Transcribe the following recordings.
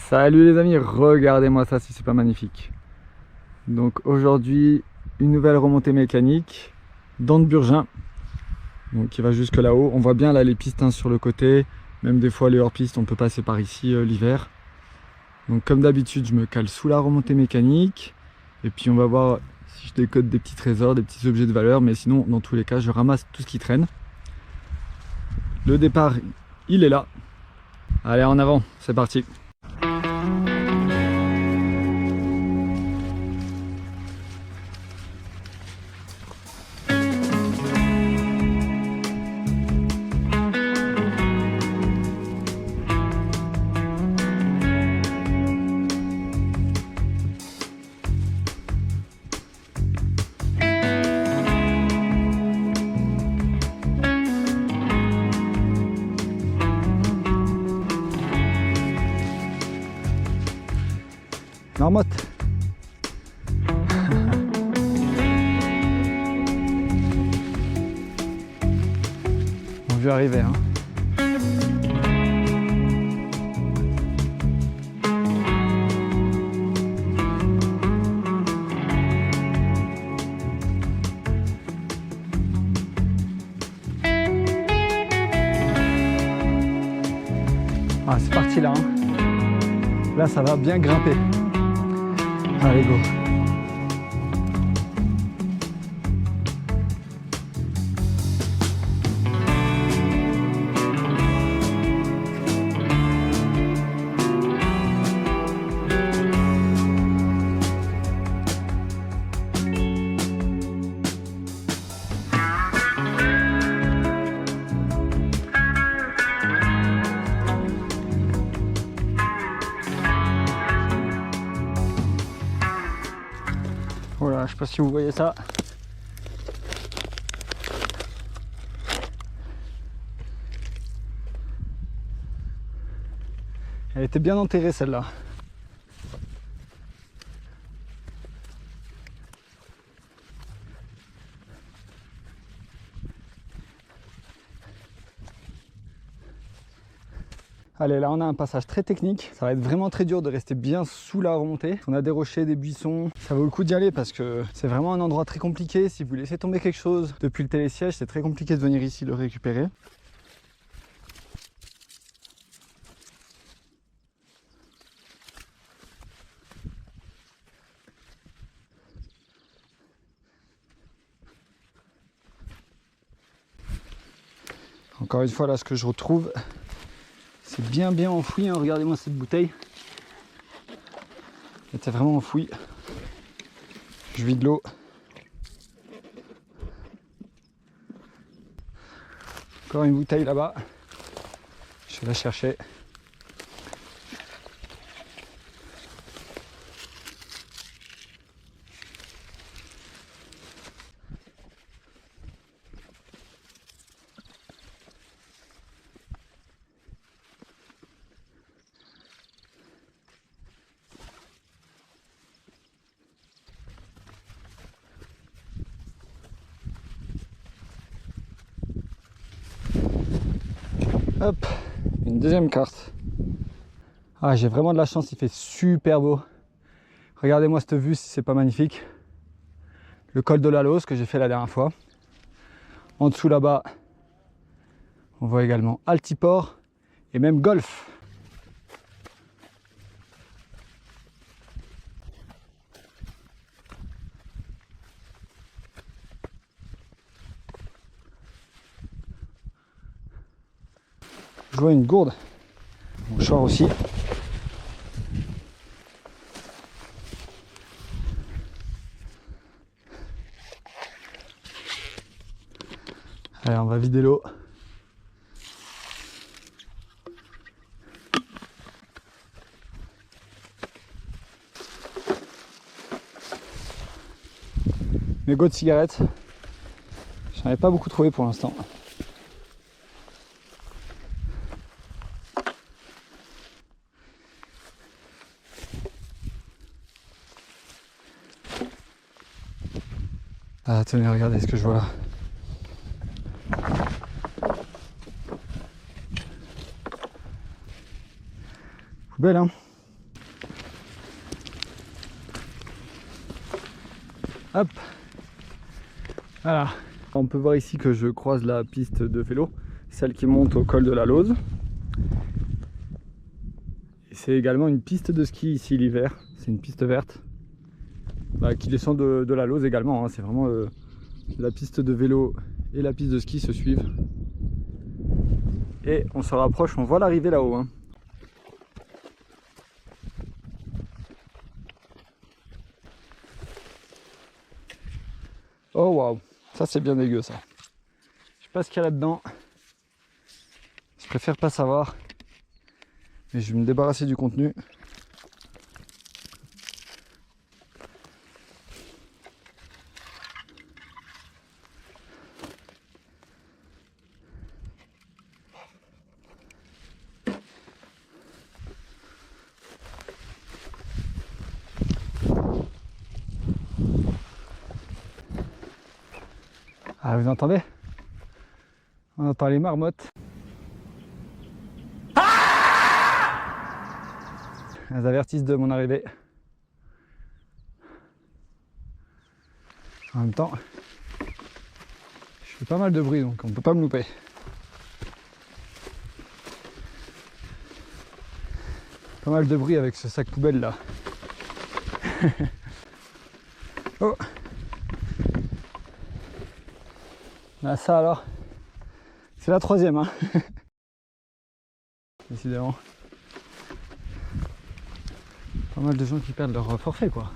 Salut les amis, regardez-moi ça si c'est pas magnifique. Donc aujourd'hui, une nouvelle remontée mécanique dans le Burgin. Donc qui va jusque là-haut. On voit bien là les pistes sur le côté. Même des fois les hors-pistes, on peut passer par ici l'hiver. Donc comme d'habitude, je me cale sous la remontée mécanique. Et puis on va voir si je décode des petits trésors, des petits objets de valeur. Mais sinon, dans tous les cas, je ramasse tout ce qui traîne. Le départ, il est là. Allez, en avant, c'est parti. Marmotte. On vient arriver hein. Ah c'est parti là hein. Là ça va bien grimper. Allez go. Voilà, je sais pas si vous voyez ça. Elle était bien enterrée celle-là. Allez, là on a un passage très technique, ça va être vraiment très dur de rester bien sous la remontée. On a des rochers, des buissons, ça vaut le coup d'y aller parce que c'est vraiment un endroit très compliqué. Si vous laissez tomber quelque chose depuis le télésiège, c'est très compliqué de venir ici le récupérer. Encore une fois, là ce que je retrouve, c'est bien enfoui, hein. Regardez-moi cette bouteille. Elle était vraiment enfouie. Je vide l'eau. Encore une bouteille là-bas. Je vais la chercher. Hop, une deuxième carte. Ah, j'ai vraiment de la chance, il fait super beau. Regardez-moi cette vue si c'est pas magnifique. Le col de la Lose que j'ai fait la dernière fois. En dessous là-bas, on voit également Altiport et même Golf. Je vois une gourde, mouchoir aussi. Allez, on va vider l'eau. Mégot de cigarettes, j'en ai pas beaucoup trouvé pour l'instant. Ah tenez, regardez ce que je vois là. Poubelle hein. Hop. Voilà. On peut voir ici que je croise la piste de vélo, celle qui monte au col de la Lauze. C'est également une piste de ski ici l'hiver, c'est une piste verte qui descend de la Lauze également, hein. C'est vraiment la piste de vélo et la piste de ski se suivent. Et on se rapproche, on voit l'arrivée là-haut, hein. Oh waouh, ça c'est bien dégueu ça. Je sais pas ce qu'il y a là-dedans. Je préfère pas savoir. Mais je vais me débarrasser du contenu. Ah, vous entendez? On entend les marmottes. Elles avertissent de mon arrivée. En même temps, je fais pas mal de bruit donc on peut pas me louper. Pas mal de bruit avec ce sac poubelle là. Oh. Ah, ça alors, c'est la troisième, hein. Décidément. Pas mal de gens qui perdent leur forfait quoi.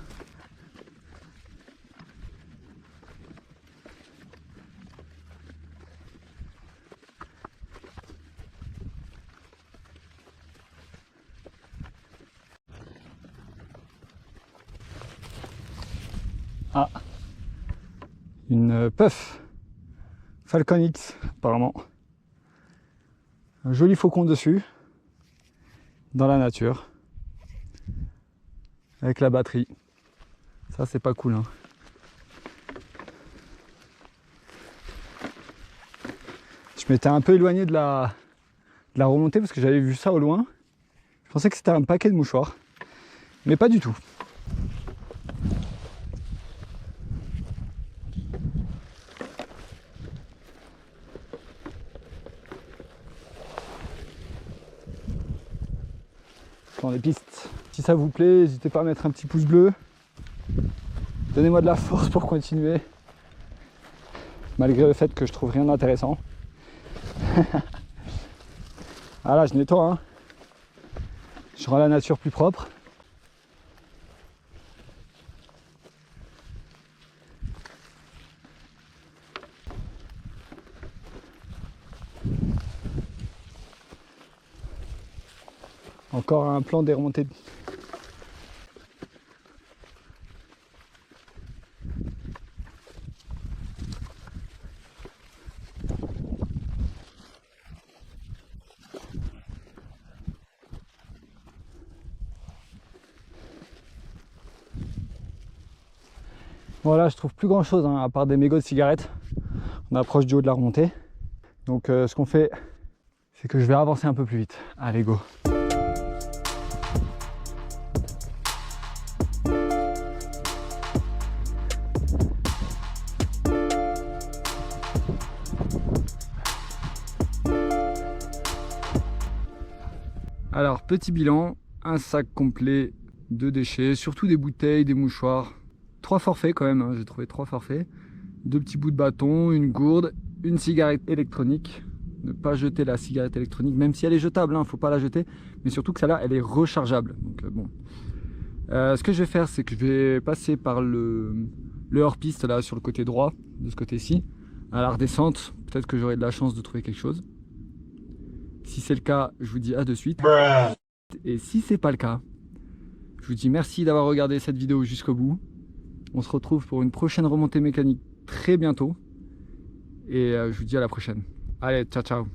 Ah, une puff Falcon X apparemment. Un joli faucon dessus, dans la nature, avec la batterie. Ça c'est pas cool, hein. Je m'étais un peu éloigné de la remontée parce que j'avais vu ça au loin. Je pensais que c'était un paquet de mouchoirs, mais pas du tout. Dans les pistes. Si ça vous plaît, n'hésitez pas à mettre un petit pouce bleu. Donnez-moi de la force pour continuer. Malgré le fait que je trouve rien d'intéressant. Ah là, je nettoie, hein. Je rends la nature plus propre. Encore un plan des remontées. Voilà, je trouve plus grand chose, hein, à part des mégots de cigarettes. On approche du haut de la remontée. Donc ce qu'on fait, c'est que je vais avancer un peu plus vite. Allez, go! Alors, petit bilan, un sac complet de déchets, surtout des bouteilles, des mouchoirs. 3 forfaits quand même, hein, j'ai trouvé 3 forfaits. 2 petits bouts de bâton, une gourde, une cigarette électronique. Ne pas jeter la cigarette électronique, même si elle est jetable, hein, faut pas la jeter. Mais surtout que celle-là, elle est rechargeable. Donc bon. Ce que je vais faire, c'est que je vais passer par le hors-piste là sur le côté droit, de ce côté-ci. À la redescente, peut-être que j'aurai de la chance de trouver quelque chose. Si c'est le cas, je vous dis à de suite. Et si c'est pas le cas, je vous dis merci d'avoir regardé cette vidéo jusqu'au bout. On se retrouve pour une prochaine remontée mécanique très bientôt. Et je vous dis à la prochaine. Allez, ciao ciao.